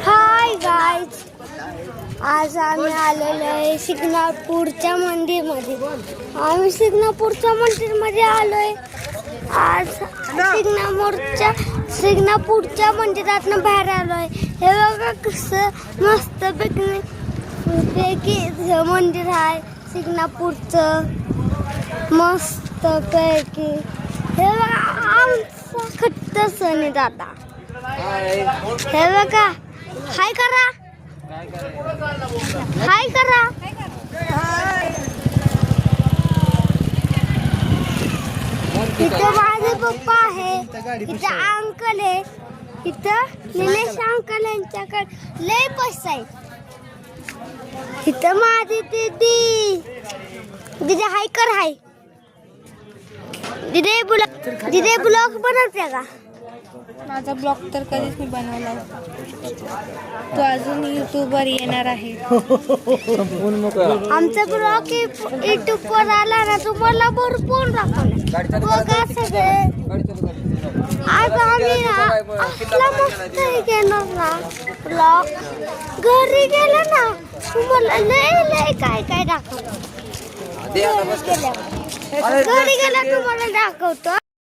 Hi guys, आज आम्ही आलेलो आहे शिंगणापूरच्या मंदिरमध्ये. आम्ही शिंगणापूरच्या मंदिरमध्ये आलोय. आज शिंगणापूरच्या मंदिरातनं बाहेर आलोय. हे बघा कसं मस्त पैकी मंदिर आहे शिंगणापूरचं, मस्त पैकी. हे बघा आमचा खट्ट सण आहे दादा. हे बघा, हाय करा, हाय करा. इथं माझे पप्पा आहे, इथं अंकल आहे, इथं निलेश अंकल यांच्याकडे लय पैसा आहे. इथं माझी दीदी हाय कर, हाय दीदी ब्लॉग बनवते का? माझा ब्लॉग तर कधीच मी बनवला. तो अजून यूट्यूबवर येणार आहे. आमचा ब्लॉग यूट्यूबवर आला ना, तुम्हाला भरपूर दाखवला बघा सगळे. आज आम्ही असला मस्त घेणार ना ब्लॉग. घरी गेलं ना तुम्हाला लय काय काय दाखवतो. घरी गेला तुम्हाला दाखवतो.